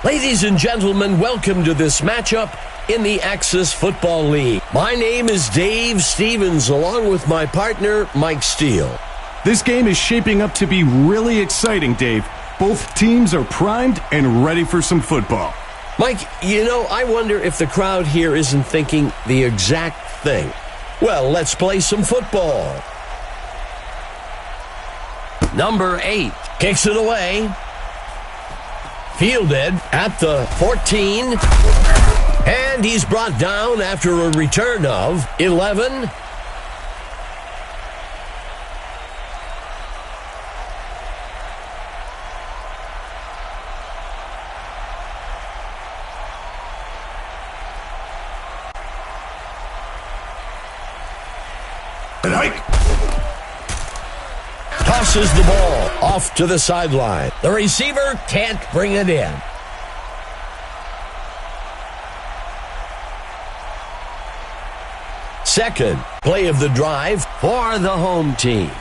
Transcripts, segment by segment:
Ladies and gentlemen, welcome to this matchup in the Axis Football League. My name is Dave Stevens, along with my partner, Mike Steele. This game is shaping up to be really exciting, Dave. Both teams are primed and ready for some football. Mike, I wonder if the crowd here isn't thinking the exact thing. Well, let's play some football. Number 8 kicks it away. Fielded at the 14. And he's brought down after a return of 11. Tosses the ball off to the sideline. The receiver can't bring it in. Second play of the drive for the home team.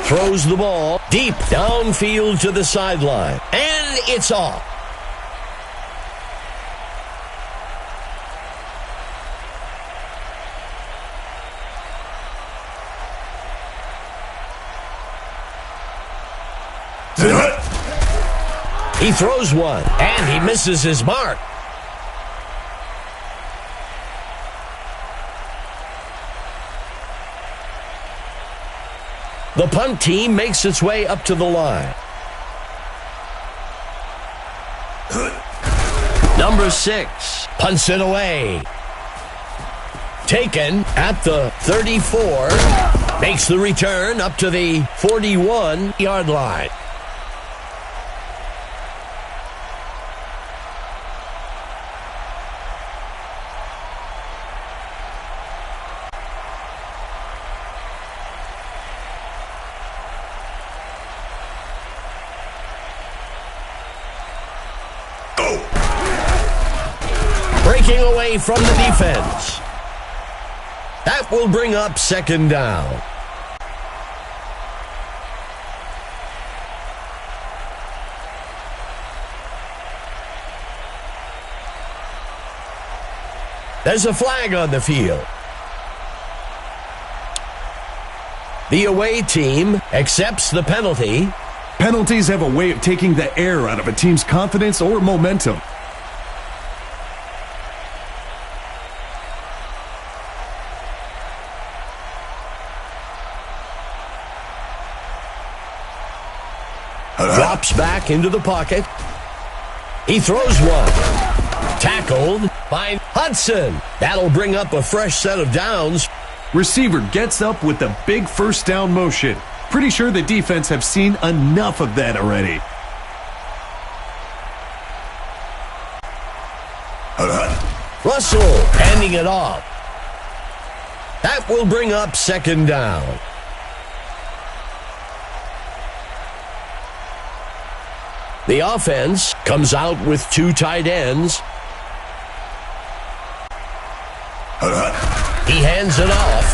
Throws the ball deep downfield to the sideline. And it's off. He throws one, and he misses his mark. The punt team makes its way up to the line. Number 6 punts it away. Taken at the 34. Makes the return up to the 41-yard line. Breaking away from the defense. That will bring up second down. There's a flag on the field. The away team accepts the penalty. Penalties have a way of taking the air out of a team's confidence or momentum. Drops back into the pocket. He throws one. Tackled by Hudson. That'll bring up a fresh set of downs. Receiver gets up with the big first down motion. Pretty sure the defense have seen enough of that already. Russell handing it off. That will bring up second down. The offense comes out with 2 tight ends. He hands it off.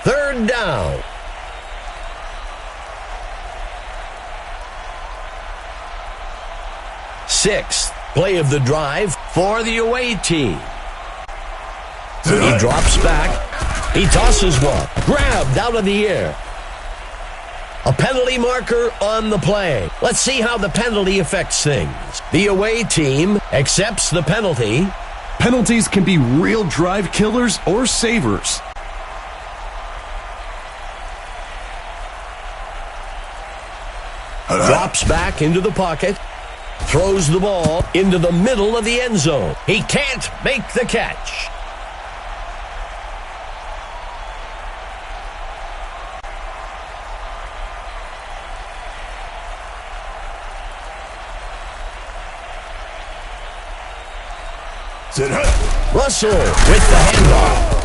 Third down. Sixth play of the drive for the away team. He drops back. He tosses one. Grabbed out of the air. A penalty marker on the play. Let's see how the penalty affects things. The away team accepts the penalty. Penalties can be real drive killers or savers. Drops back into the pocket. Throws the ball into the middle of the end zone. He can't make the catch. Russell with the handoff.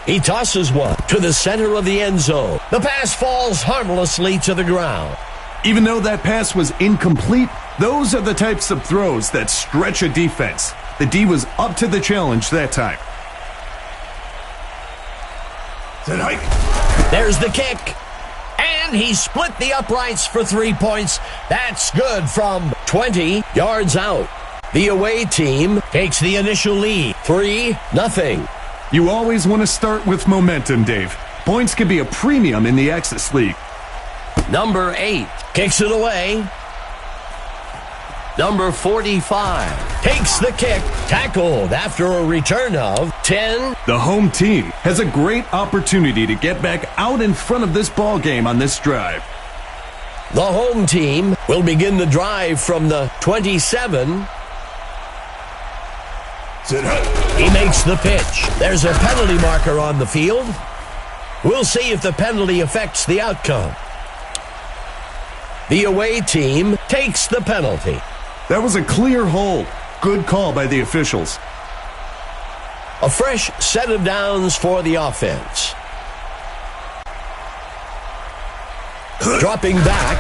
He tosses one to the center of the end zone. The pass falls harmlessly to the ground. Even though that pass was incomplete, those are the types of throws that stretch a defense. The D was up to the challenge that time. There's the kick. And he split the uprights for 3 points. That's good from 20 yards out. The away team takes the initial lead, 3-0. You always want to start with momentum, Dave. Points can be a premium in the Axis League. Number 8 kicks it away. Number 45 takes the kick, tackled after a return of 10. The home team has a great opportunity to get back out in front of this ball game on this drive. The home team will begin the drive from the 27. He makes the pitch. There's a penalty marker on the field. We'll see if the penalty affects the outcome. The away team takes the penalty. That was a clear hold. Good call by the officials. A fresh set of downs for the offense. Dropping back.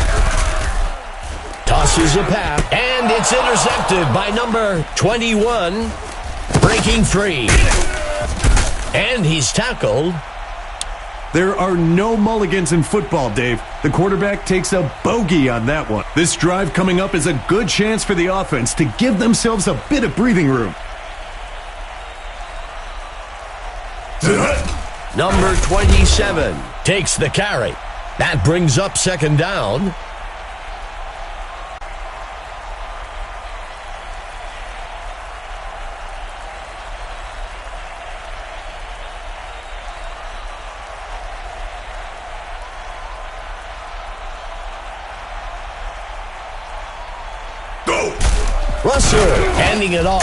Tosses a pass. And it's intercepted by number 21. Breaking free. And he's tackled. There are no mulligans in football, Dave. The quarterback takes a bogey on that one. This drive coming up is a good chance for the offense to give themselves a bit of breathing room. Number 27 takes the carry. That brings up second down. Russell handing it off.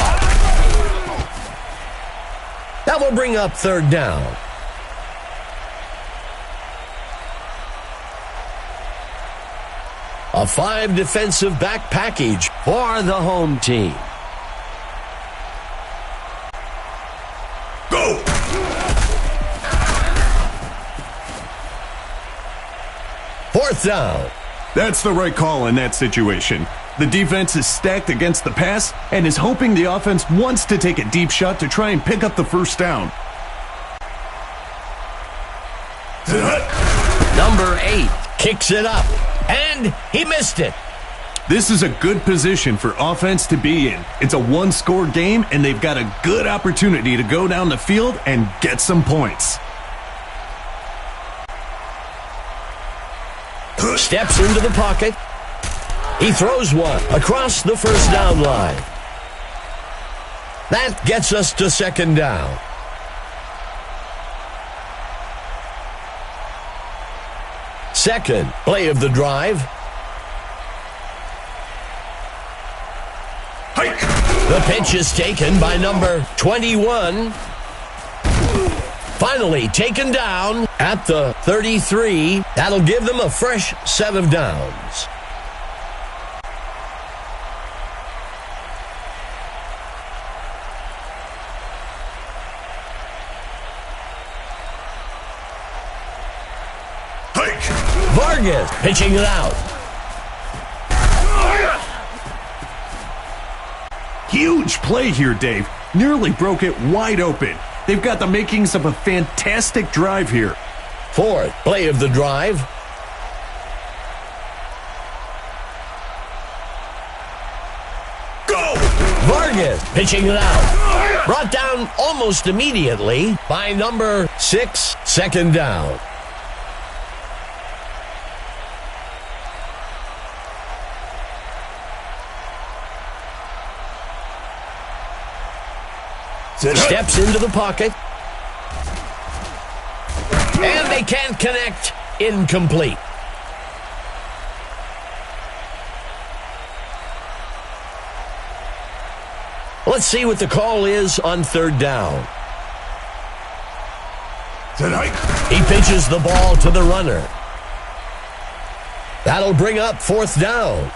That will bring up third down. A 5 defensive back package for the home team. Go! Fourth down. That's the right call in that situation. The defense is stacked against the pass and is hoping the offense wants to take a deep shot to try and pick up the first down. Number 8 kicks it up, and he missed it. This is a good position for offense to be in. It's a one-score game, and they've got a good opportunity to go down the field and get some points. Steps into the pocket. He throws one across the first down line. That gets us to second down. Second play of the drive. Hike. The pitch is taken by number 21. Finally taken down at the 33. That'll give them a fresh set of downs. Vargas pitching it out. Huge play here, Dave. Nearly broke it wide open. They've got the makings of a fantastic drive here. Fourth play of the drive. Go! Vargas pitching it out. Brought down almost immediately by number 6, second down. Steps into the pocket. And they can't connect. Incomplete. Let's see what the call is on third down. He pitches the ball to the runner. That'll bring up fourth down.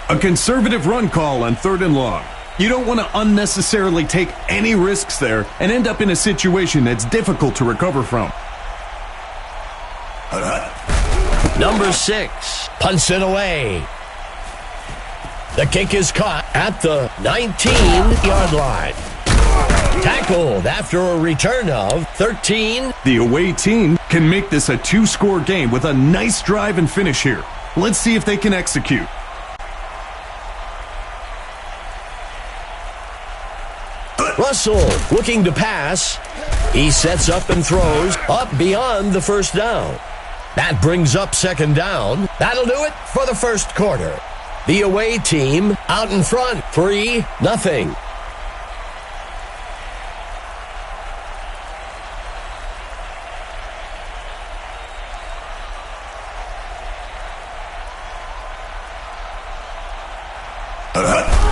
A conservative run call on third and long. You don't want to unnecessarily take any risks there and end up in a situation that's difficult to recover from. Number 6 punts it away. The kick is caught at the 19-yard line. Tackled after a return of 13. The away team can make this a 2-score game with a nice drive and finish here. Let's see if they can execute. Russell looking to pass. He sets up and throws up beyond the first down. That brings up second down. That'll do it for the first quarter. The away team out in front, 3-0.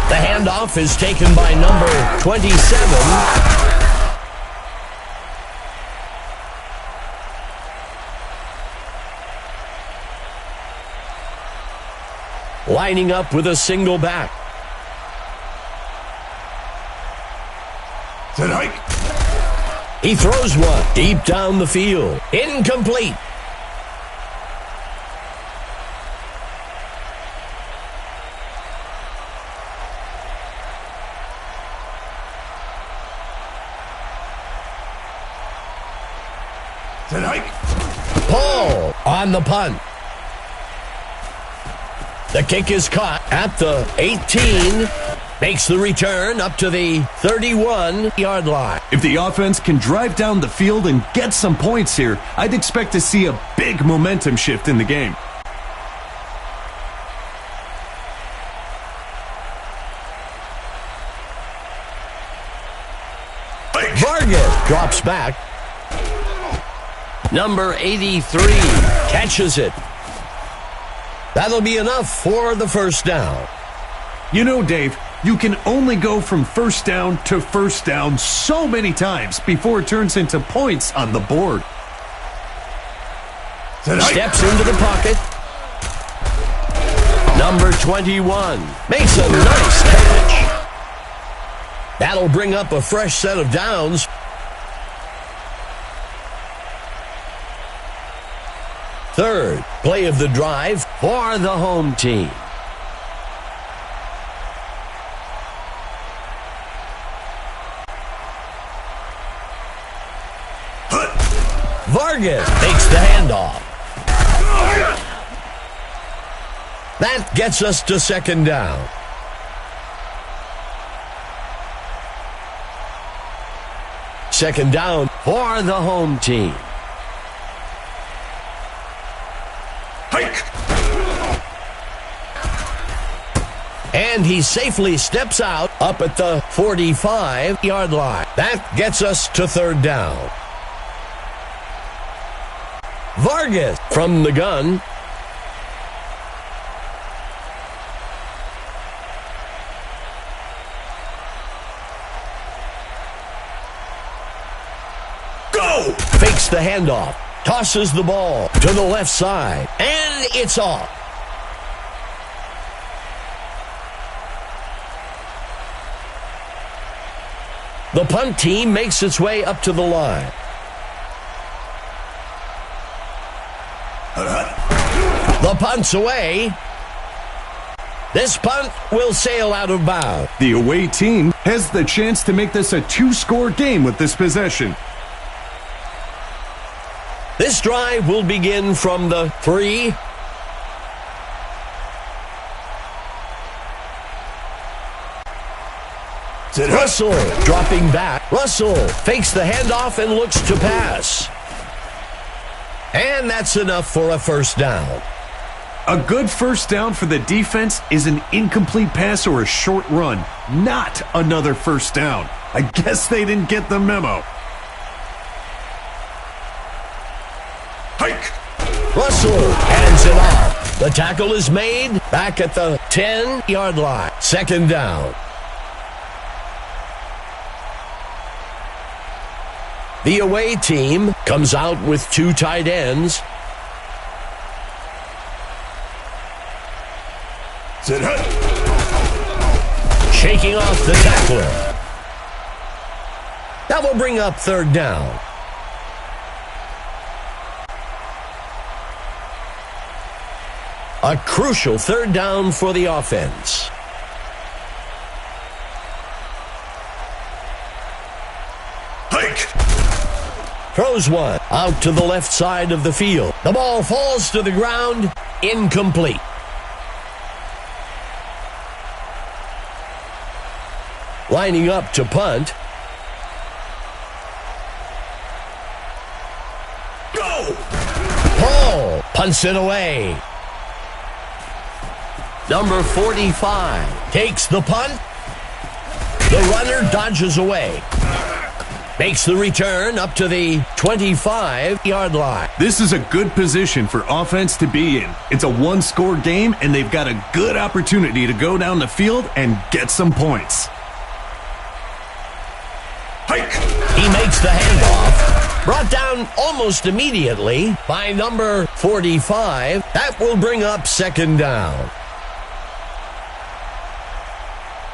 The handoff is taken by number 27. Lining up with a single back. He throws one deep down the field. Incomplete. Paul on the punt. The kick is caught at the 18. Makes the return up to the 31-yard line. If the offense can drive down the field and get some points here, I'd expect to see a big momentum shift in the game. Vargas drops back. Number 83 catches it. That'll be enough for the first down. You know, Dave, you can only go from first down to first down so many times before it turns into points on the board. Steps into the pocket. Number 21 makes a nice catch. That'll bring up a fresh set of downs. Third play of the drive for the home team. Vargas takes the handoff. That gets us to second down. Second down for the home team. And he safely steps out up at the 45-yard line. That gets us to third down. Vargas from the gun. Go! Fakes the handoff. Tosses the ball to the left side. And it's off. The punt team makes its way up to the line. The punt's away. This punt will sail out of bounds. The away team has the chance to make this a 2-score game with this possession. This drive will begin from the 3. Russell dropping back. Russell fakes the handoff and looks to pass. And that's enough for a first down. A good first down for the defense is an incomplete pass or a short run, not another first down. I guess they didn't get the memo. Russell hands it off. The tackle is made back at the 10-yard line. Second down. The away team comes out with 2 tight ends. shaking off the tackler. That will bring up third down. A crucial third down for the offense. Hike! Throws one out to the left side of the field. The ball falls to the ground, incomplete. Lining up to punt. Go! Paul punts it away. Number 45 takes the punt. The runner dodges away. Makes the return up to the 25-yard line. This is a good position for offense to be in. It's a one-score game, and they've got a good opportunity to go down the field and get some points. Hike! He makes the handoff. Brought down almost immediately by number 45. That will bring up second down.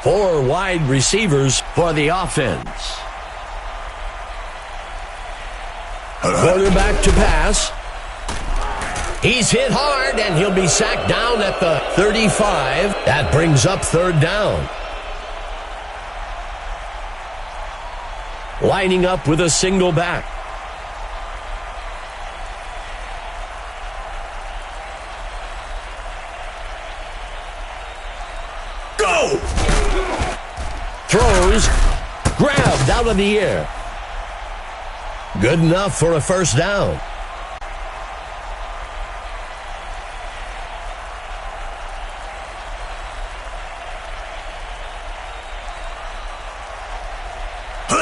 4 wide receivers for the offense. Quarterback to pass. He's hit hard, and he'll be sacked down at the 35. That brings up third down. Lining up with a single back. Go! Throws. Grabbed out of the air. Good enough for a first down.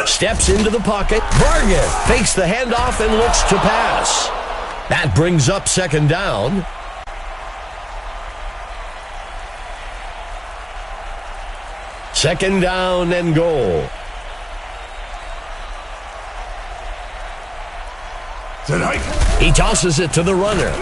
Steps into the pocket. Vargas fakes the handoff and looks to pass. That brings up second down. Second down and goal. Tonight. He tosses it to the runner.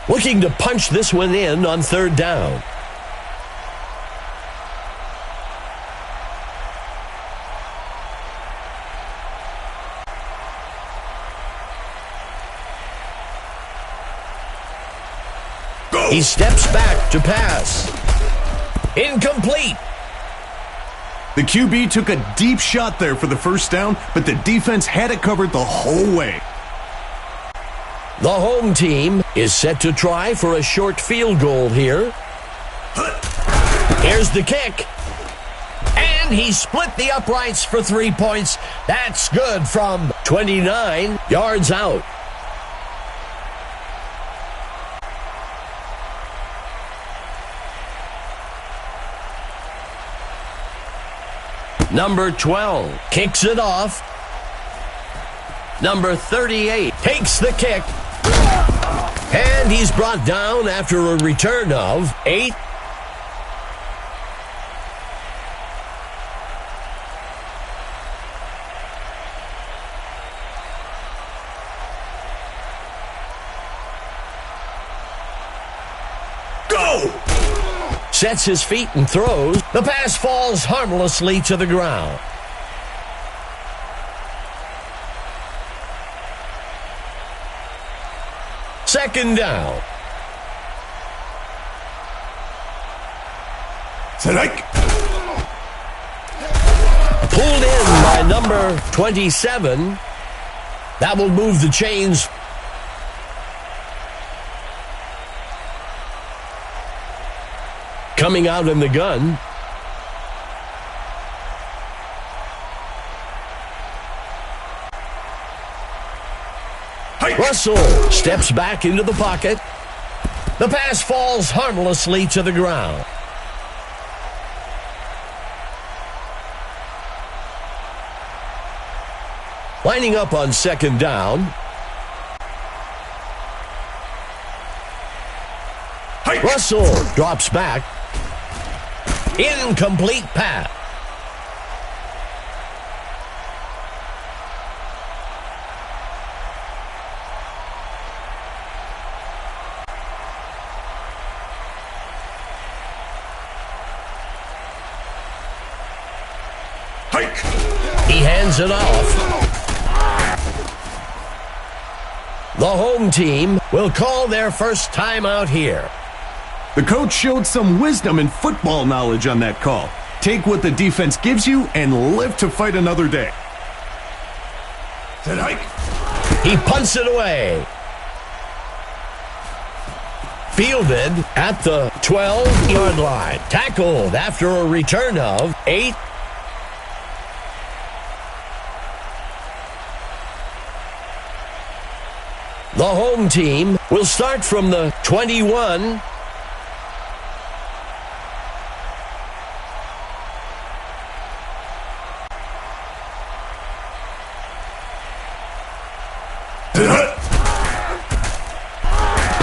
Looking to punch this one in on third down. Go! He steps back to pass. Incomplete. The QB took a deep shot there for the first down, but the defense had it covered the whole way. The home team is set to try for a short field goal here. Here's the kick. And he split the uprights for 3 points. That's good from 29 yards out. Number 12 kicks it off. Number 38 takes the kick. And he's brought down after a return of 8. Go! Sets his feet and throws. The pass falls harmlessly to the ground. Second down. Tonight. Pulled in by number 27. That will move the chains. Coming out in the gun. Russell steps back into the pocket. The pass falls harmlessly to the ground. Lining up on second down. Russell drops back. Incomplete pass. Hike. He hands it off. The home team will call their first timeout here. The coach showed some wisdom and football knowledge on that call. Take what the defense gives you and live to fight another day. Set hike. He punts it away. Fielded at the 12-yard line. Tackled after a return of 8. The home team will start from the 21.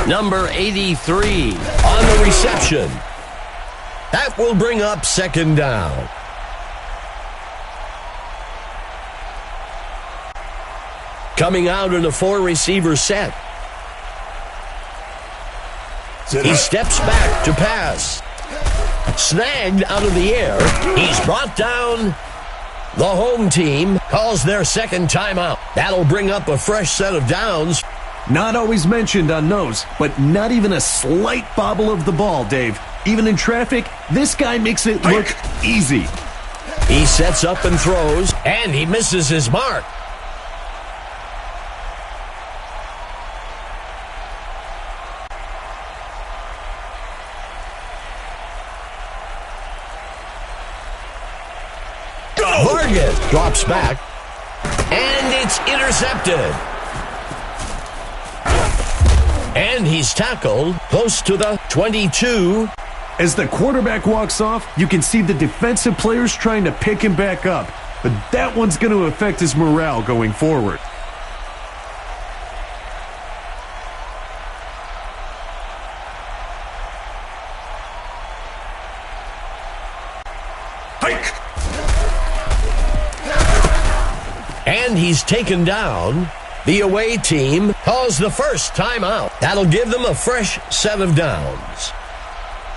Number 83 on the reception. That will bring up second down. Coming out in a 4-receiver set. He steps back to pass. Snagged out of the air. He's brought down. The home team calls their second timeout. That'll bring up a fresh set of downs. Not always mentioned on those, but not even a slight bobble of the ball, Dave. Even in traffic, this guy makes it look easy. He sets up and throws, and he misses his mark. Vargas drops back, and it's intercepted. And he's tackled close to the 22. As the quarterback walks off, you can see the defensive players trying to pick him back up. But that one's going to affect his morale going forward. Hike! And he's taken down. The away team calls the first timeout. That'll give them a fresh set of downs.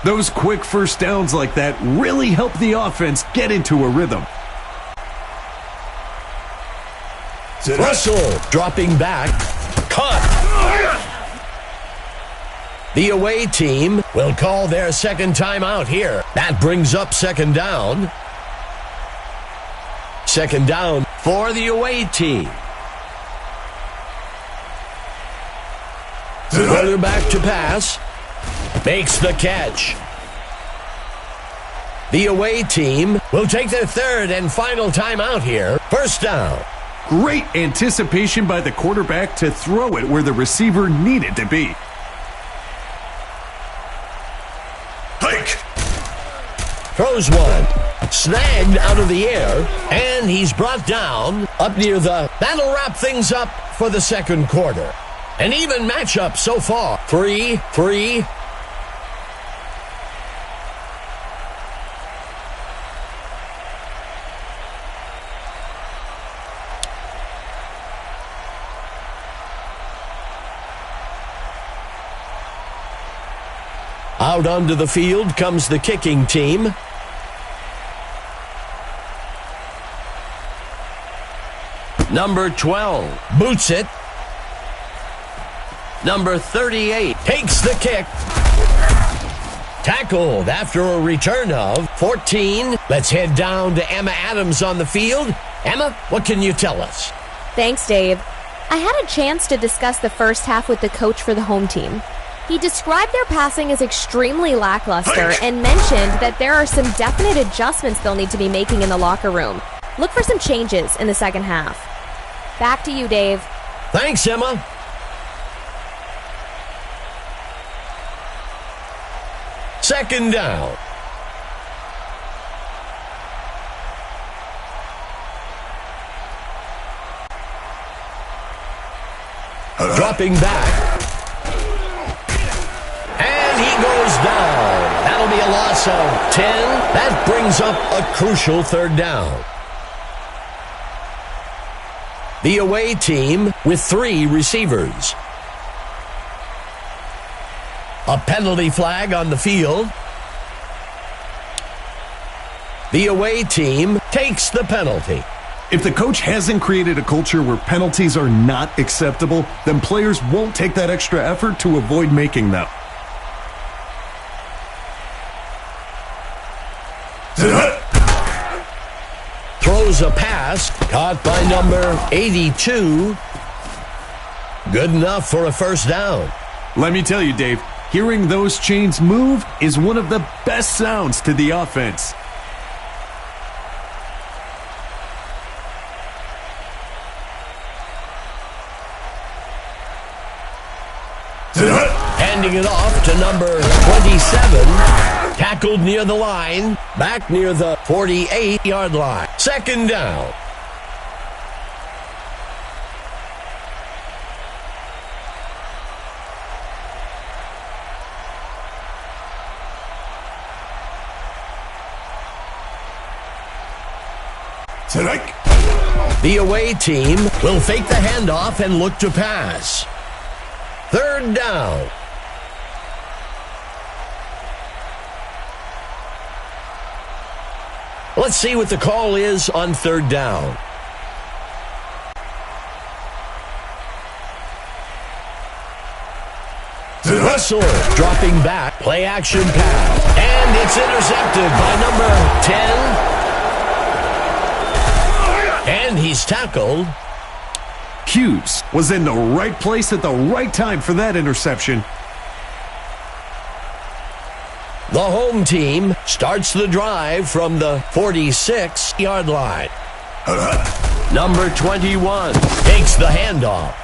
Those quick first downs like that really help the offense get into a rhythm. Russell dropping back. Caught. The away team will call their second timeout here. That brings up second down. Second down for the away team. Quarterback to pass. Makes the catch. The away team will take their third and final timeout here. First down. Great anticipation by the quarterback to throw it where the receiver needed to be. Hike. Throws one. Snagged out of the air. And he's brought down up near the... That'll wrap things up for the second quarter. An even matchup so far. 3-3. Out onto the field comes the kicking team. Number 12 boots it. Number 38 takes the kick. Tackled after a return of 14. Let's head down to Emma Adams on the field. Emma, what can you tell us? Thanks, Dave. I had a chance to discuss the first half with the coach for the home team. He described their passing as extremely lackluster and mentioned that there are some definite adjustments they'll need to be making in the locker room. Look for some changes in the second half. Back to you, Dave. Thanks, Emma. Second down. Dropping back. And he goes down. That'll be a loss of 10. That brings up a crucial third down. The away team with 3 receivers. A penalty flag on the field. The away team takes the penalty. If the coach hasn't created a culture where penalties are not acceptable, then players won't take that extra effort to avoid making them. Throws a pass, caught by number 82. Good enough for a first down. Let me tell you, Dave, hearing those chains move is one of the best sounds to the offense. Handing it off to number 27. Tackled near the line. Back near the 48-yard line. Second down. The away team will fake the handoff and look to pass. Third down. Let's see what the call is on third down. Russell dropping back. Play action pass. And it's intercepted by number 10. And he's tackled. Hughes was in the right place at the right time for that interception. The home team starts the drive from the 46-yard line. Number 21 takes the handoff.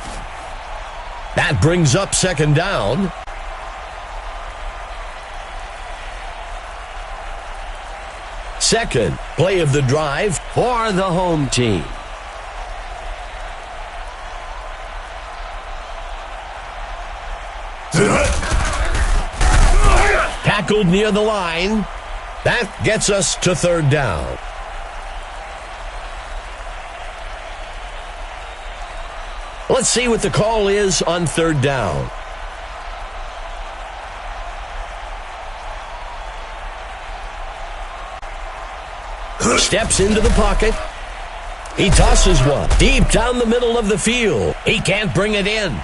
That brings up second down. Second play of the drive for the home team. Tackled near the line. That gets us to third down. Let's see what the call is on third down. Steps into the pocket. He tosses one deep down the middle of the field. He can't bring it in.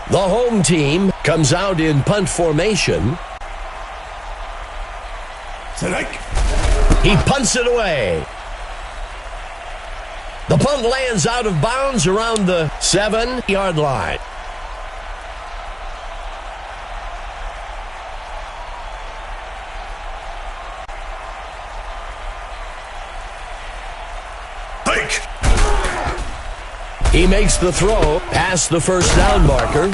The home team comes out in punt formation. He punts it away. The punt lands out of bounds around the 7-yard line. He makes the throw past the first down marker.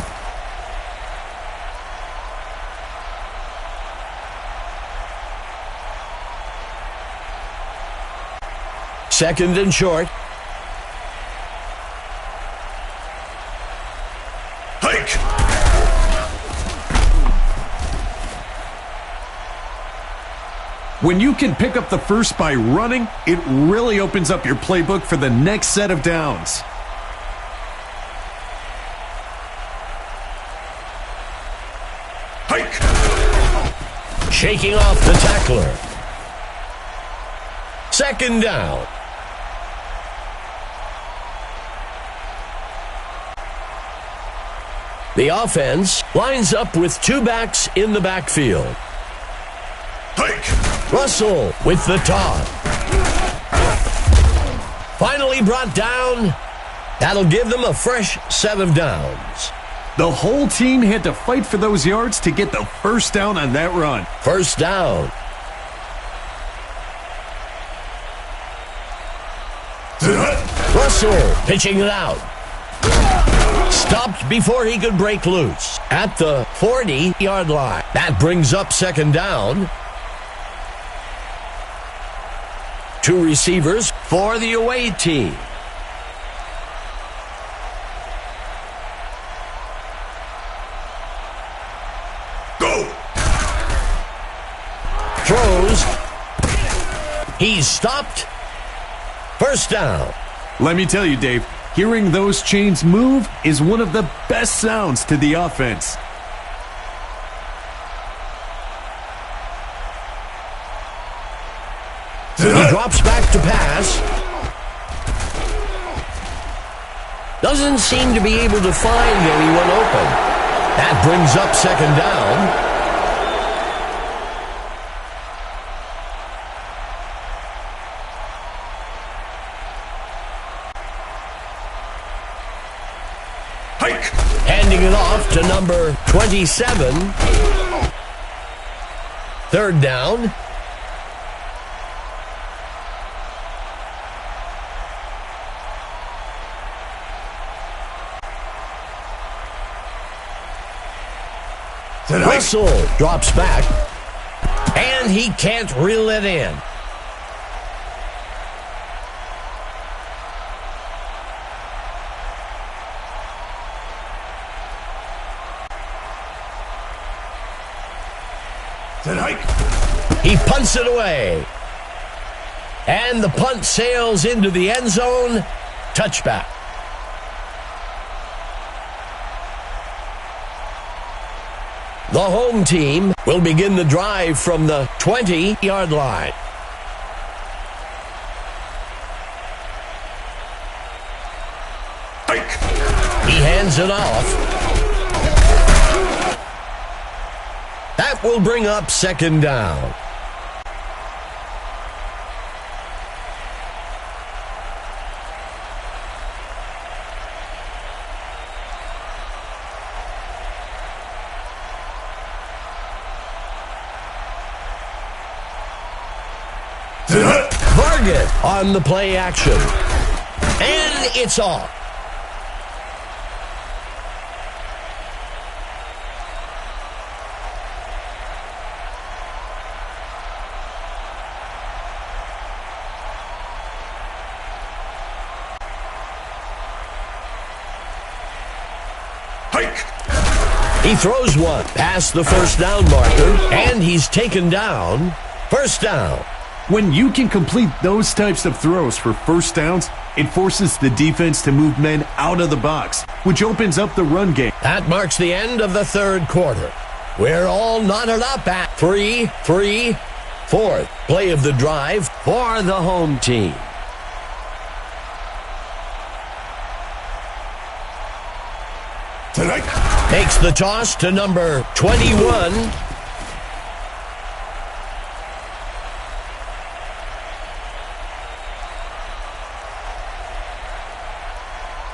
Second and short. When you can pick up the first by running, it really opens up your playbook for the next set of downs. Shaking off the tackler. Second down. The offense lines up with two backs in the backfield. Russell with the toss. Finally brought down. That'll give them a fresh set of downs. The whole team had to fight for those yards to get the first down on that run. First down. Russell pitching it out. Stopped before he could break loose at the 40-yard line. That brings up second down. Two receivers for the away team. Throws. He's stopped. First down. Let me tell you, Dave, hearing those chains move is one of the best sounds to the offense. He drops back to pass. Doesn't seem to be able to find anyone open. That brings up second down. Handing it off to number 27. Third down. Russell drops back, and he can't reel it in. He punts it away. And the punt sails into the end zone. Touchback. The home team will begin the drive from the 20-yard line. He hands it off. That will bring up second down. Vargas on the play action. And it's off. He throws one past the first down marker, and he's taken down. First down. When you can complete those types of throws for first downs, it forces the defense to move men out of the box, which opens up the run game. That marks the end of the third quarter. We're all knotted up at 3-3. Fourth play of the drive for the home team. Makes the toss to number 21.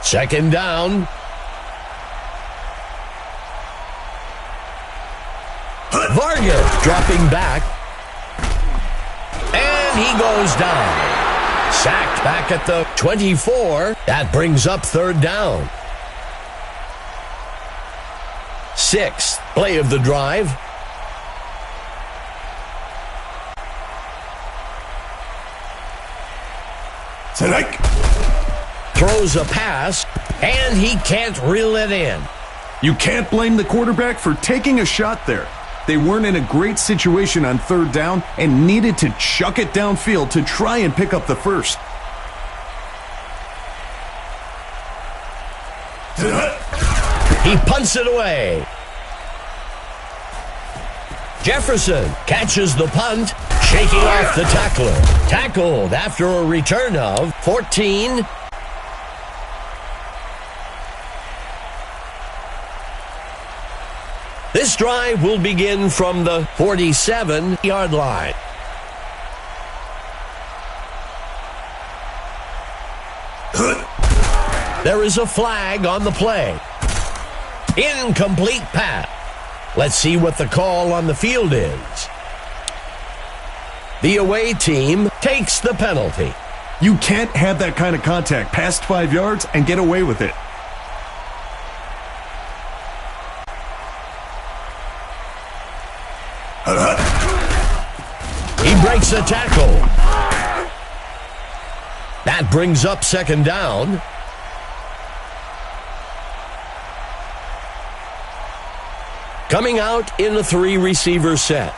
Second down. Vargas dropping back. And he goes down. Sacked back at the 24. That brings up third down. Sixth play of the drive. Throws a pass, and he can't reel it in. You can't blame the quarterback for taking a shot there. They weren't in a great situation on third down and needed to chuck it downfield to try and pick up the first. He punts it away. Jefferson catches the punt, shaking off the tackler. Tackled after a return of 14. This drive will begin from the 47-yard line. There is a flag on the play. Incomplete pass. Let's see what the call on the field is. The away team takes the penalty. You can't have that kind of contact past 5 yards and get away with it. He breaks a tackle. That brings up second down. Coming out in a 3-receiver set.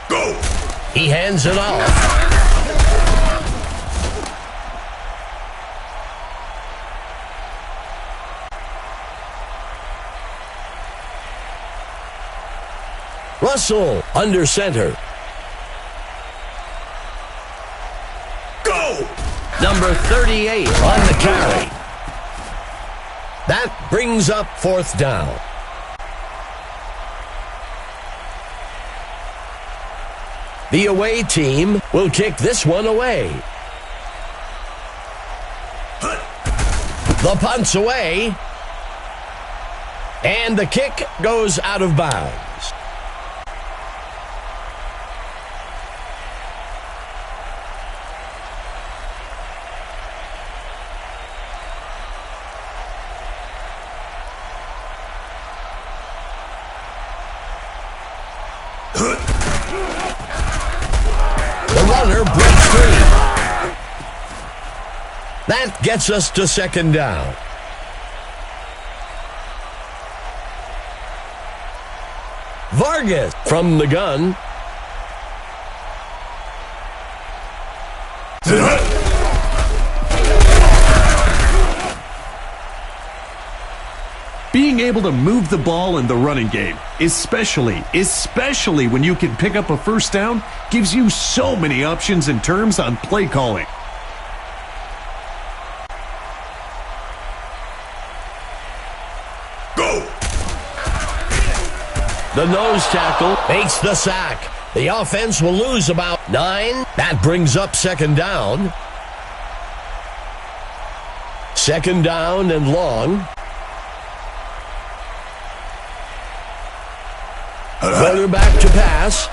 Go! He hands it off. Russell under center. Go! Number 38 on the carry. That brings up fourth down. The away team will kick this one away. The punt's away. And the kick goes out of bounds. The runner breaks free. That gets us to second down. Vargas from the gun. Being able to move the ball in the running game, especially when you can pick up a first down, gives you so many options in terms on play calling. Go! The nose tackle makes the sack. The offense will lose about 9. That brings up second down. Second down and long. Quarterback to pass.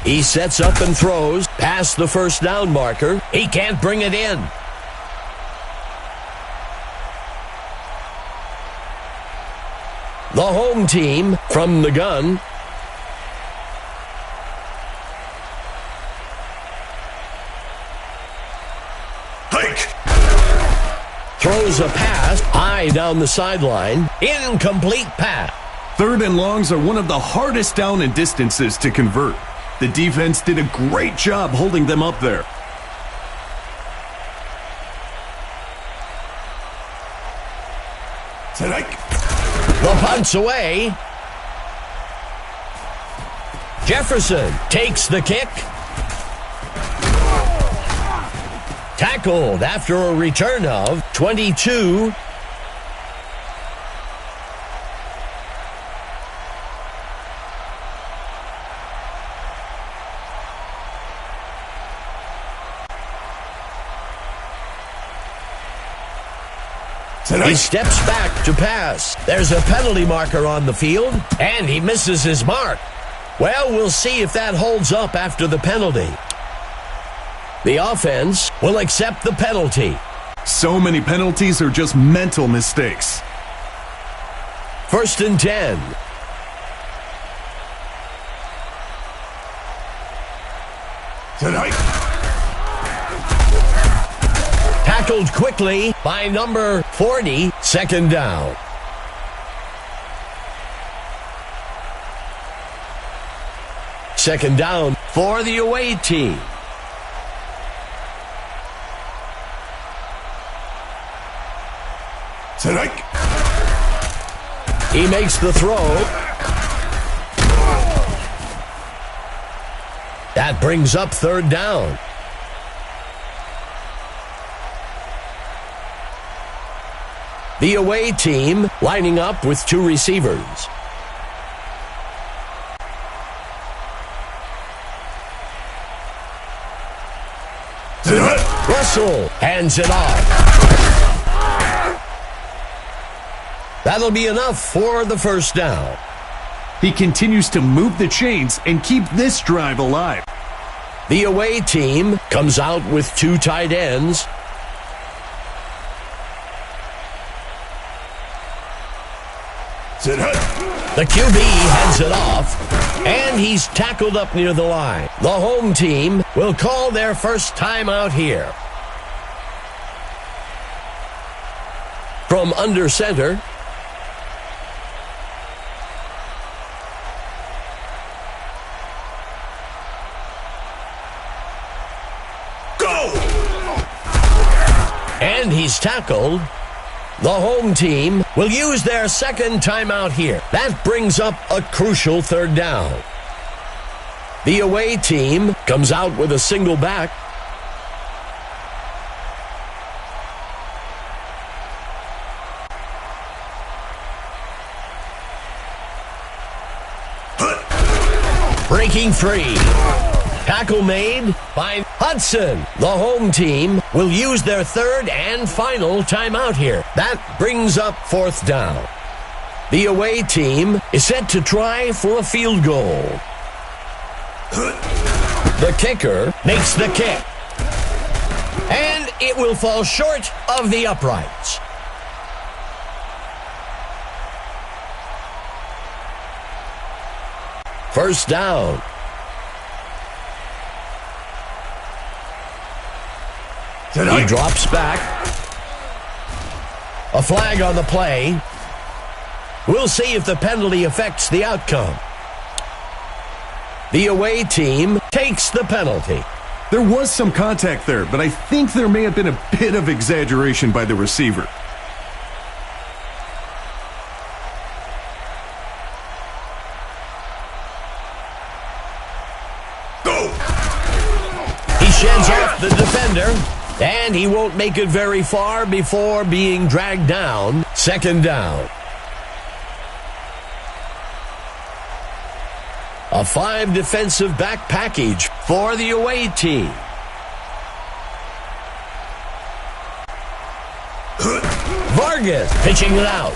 He sets up and throws past the first down marker. He can't bring it in. The home team from the gun. Hike! Throws a pass high down the sideline. Incomplete pass. Third and longs are one of the hardest down and distances to convert. The defense did a great job holding them up there. The punt's away. Jefferson takes the kick. Tackled after a return of 22. He steps back to pass. There's a penalty marker on the field, and he misses his mark. Well, we'll see if that holds up after the penalty. The offense will accept the penalty. So many penalties are just mental mistakes. First and 10. Tackled quickly by number 40, second down. Second down for the away team. He makes the throw. That brings up third down. The away team lining up with two receivers. Russell hands it off. That'll be enough for the first down. He continues to move the chains and keep this drive alive. The away team comes out with two tight ends. The QB heads it off, and he's tackled up near the line. The home team will call their first time out here. From under center, and he's tackled The home team will use their second timeout here. That brings up a crucial third down. The away team comes out with a single back. Breaking free. Tackle made by Hudson. The home team will use their third and final timeout here. That brings up fourth down. The away team is set to try for a field goal. The kicker makes the kick. And it will fall short of the uprights. First down. He drops back. A flag on the play. We'll see if the penalty affects the outcome. The away team takes the penalty. There was some contact there, but I think there may have been a bit of exaggeration by the receiver. He sheds off the defender, and he won't make it very far before being dragged down. Second down. A 5 defensive back package for the away team. Vargas pitching it out.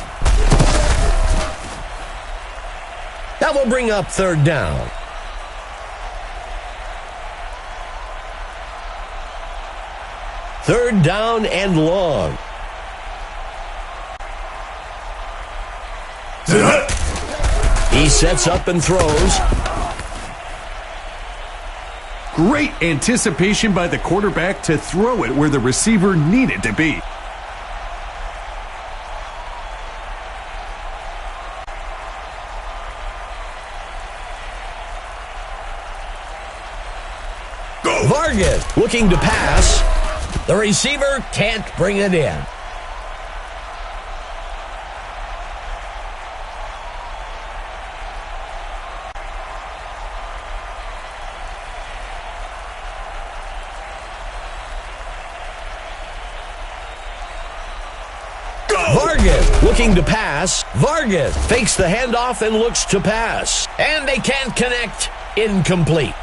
That will bring up third down. Third down and long. He sets up and throws. Great anticipation by the quarterback to throw it where the receiver needed to be. Vargas looking to pass. The receiver can't bring it in. Vargas looking to pass. Vargas fakes the handoff and looks to pass. And they can't connect. Incomplete.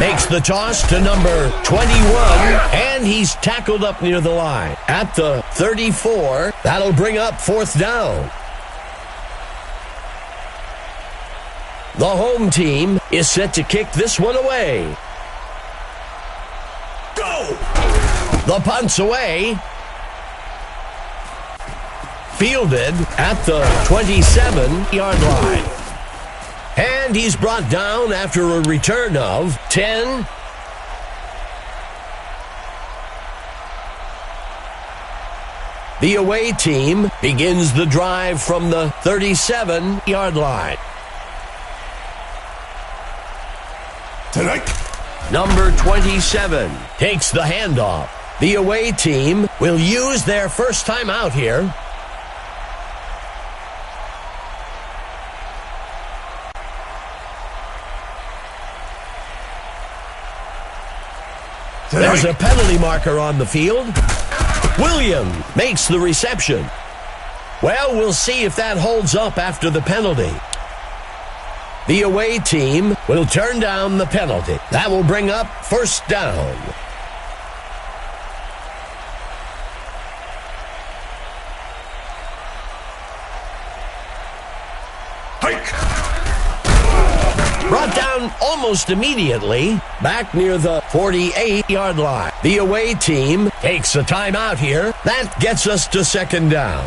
Makes the toss to number 21, and he's tackled up near the line. At the 34, that'll bring up fourth down. The home team is set to kick this one away. Go! The punt's away. Fielded at the 27-yard line. And he's brought down after a return of 10. The away team begins the drive from the 37-yard line. Number 27 takes the handoff. The away team will use their first time out here. There's a penalty marker on the field. Williams makes the reception. Well, we'll see if that holds up after the penalty. The away team will turn down the penalty. That will bring up first down. Brought down almost immediately, back near the 48-yard line. The away team takes a timeout here. That gets us to second down.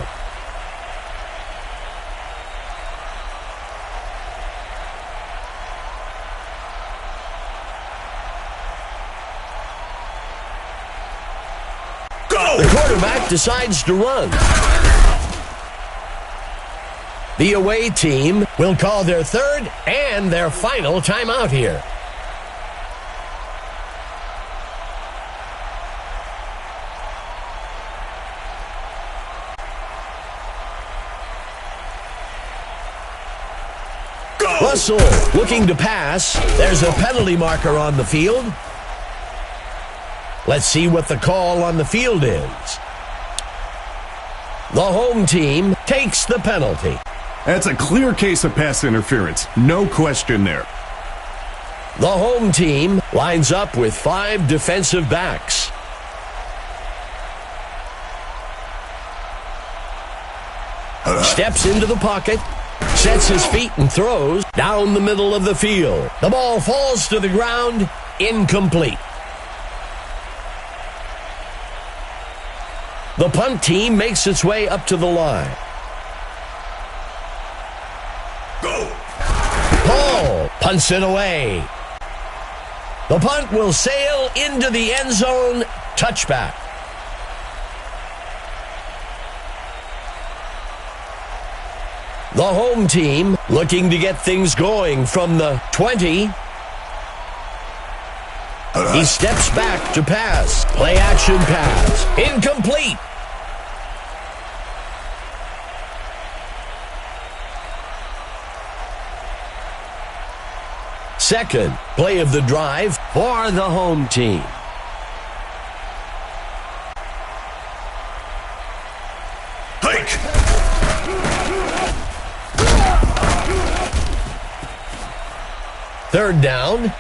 Go! The quarterback decides to run. The away team will call their third and their final timeout here. Russell looking to pass. There's a penalty marker on the field. Let's see what the call on the field is. The home team takes the penalty. That's a clear case of pass interference. No question there. The home team lines up with 5 defensive backs. Steps into the pocket, sets his feet and throws down the middle of the field. The ball falls to the ground, incomplete. The punt team makes its way up to the line. Paul punts it away. The punt will sail into the end zone. Touchback. The home team looking to get things going from the 20. He steps back to pass. Play action pass. Incomplete. Second play of the drive for the home team. Third down.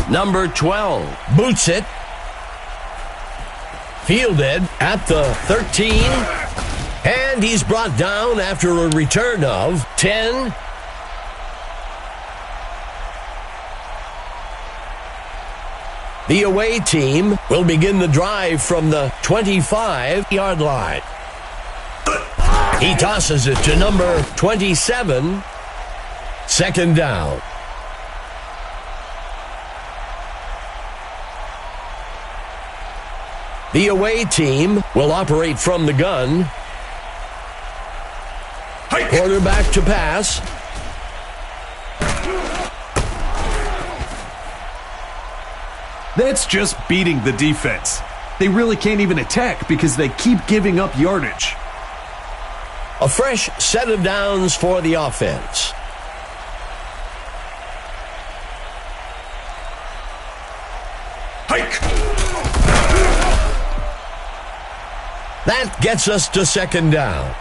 Number 12 boots it. Fielded at the 13. And he's brought down after a return of 10. The away team will begin the drive from the 25-yard line. He tosses it to number 27. Second down. The away team will operate from the gun. Quarterback to pass. That's just beating the defense. They really can't even attack because they keep giving up yardage. A fresh set of downs for the offense. That gets us to second down.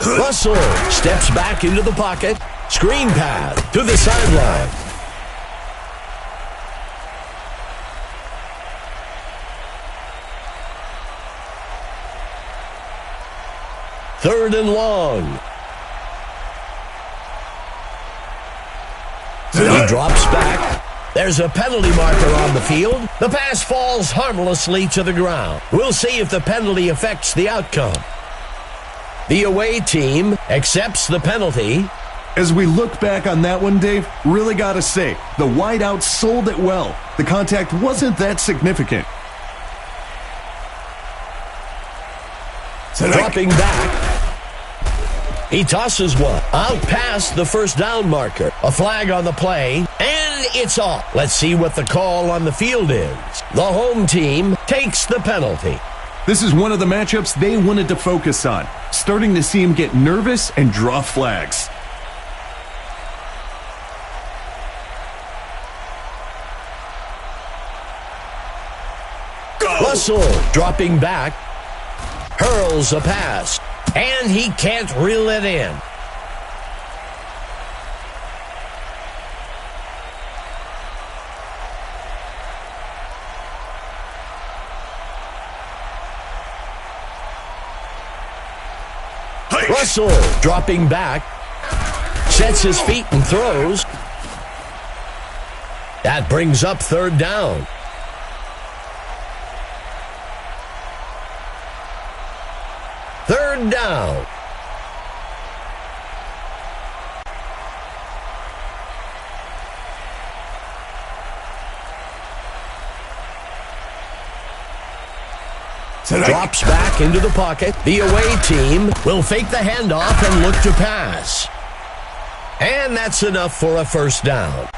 Russell steps back into the pocket. Screen pass to the sideline. Third and long. He drops back. There's a penalty marker on the field. The pass falls harmlessly to the ground. We'll see if the penalty affects the outcome. The away team accepts the penalty. As we look back on that one, Dave, really gotta say, the wideout sold it well. The contact wasn't that significant. Dropping back. He tosses one out past the first down marker. A flag on the play, and it's off. Let's see what the call on the field is. The home team takes the penalty. This is one of the matchups they wanted to focus on, starting to see him get nervous and draw flags. Russell dropping back, hurls a pass, and he can't reel it in. Russell dropping back. Sets his feet and throws. That brings up third down. Third down. Drops back into the pocket. The away team will fake the handoff and look to pass. And that's enough for a first down.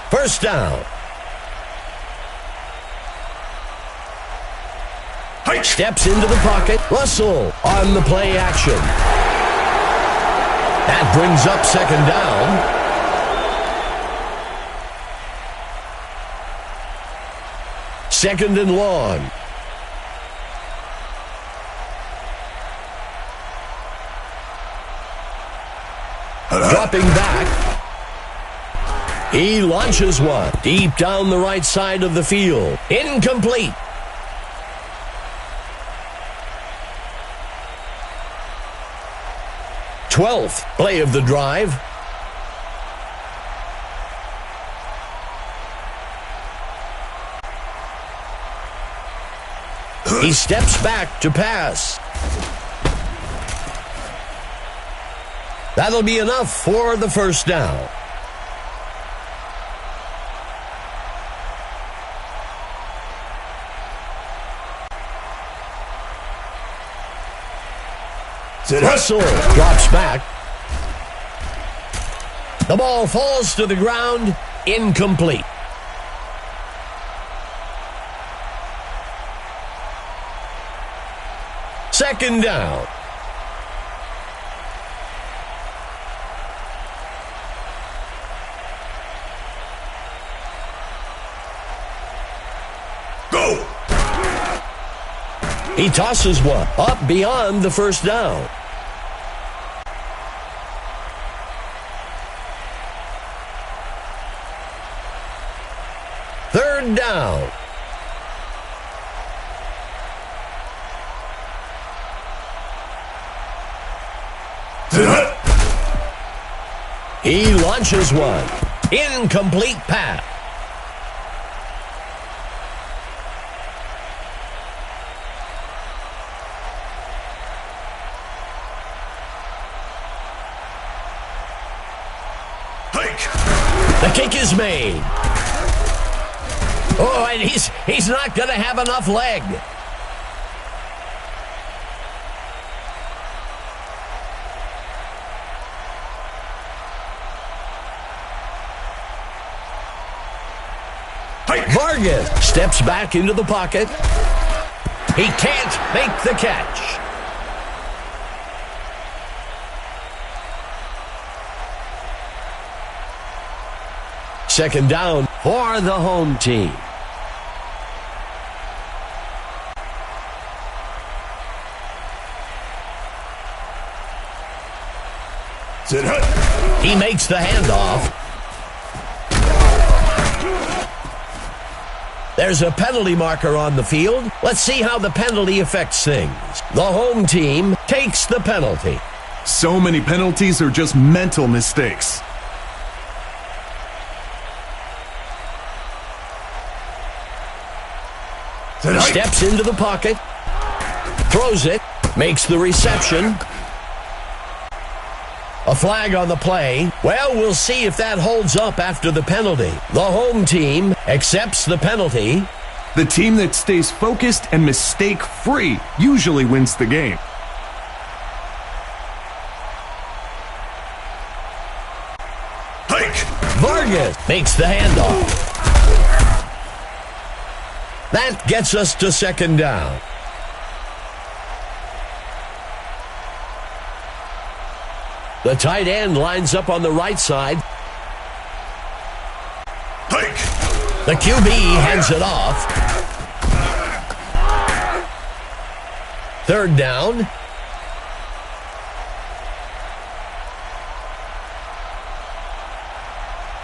First down. Steps into the pocket. Russell on the play action. That brings up second down. Second and long. Dropping back. He launches one deep down the right side of the field. Incomplete. Twelfth play of the drive. He steps back to pass. That'll be enough for the first down. Russell drops back. The ball falls to the ground. Incomplete. Second down. Go! He tosses one up beyond the first down. Third down. He launches one. Incomplete pass. The kick is made. Oh, and he's not going to have enough leg. Vargas steps back into the pocket. He can't make the catch. Second down for the home team. He makes the handoff. There's a penalty marker on the field. Let's see how the penalty affects things. The home team takes the penalty. So many penalties are just mental mistakes. Steps into the pocket. Throws it. Makes the reception. A flag on the play. Well, we'll see if that holds up after the penalty. The home team accepts the penalty. The team that stays focused and mistake-free usually wins the game. Vargas makes the handoff. That gets us to second down. The tight end lines up on the right side. The QB hands it off. Third down.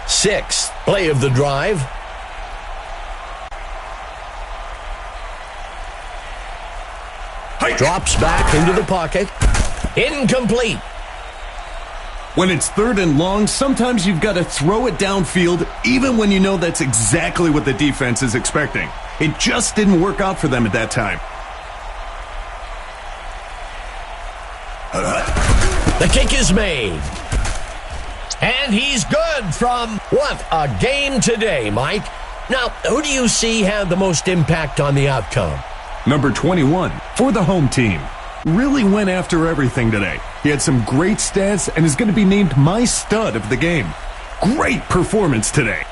Sixth play of the drive. Drops back into the pocket. Incomplete. When it's 3rd and long, sometimes you've got to throw it downfield even when you know that's exactly what the defense is expecting. It just didn't work out for them at that time. The kick is made. And he's good from what a game today, Mike. Now, who do you see had the most impact on the outcome? Number 21 for the home team. Really went after everything today. He had some great stats and is going to be named my stud of the game. Great performance today.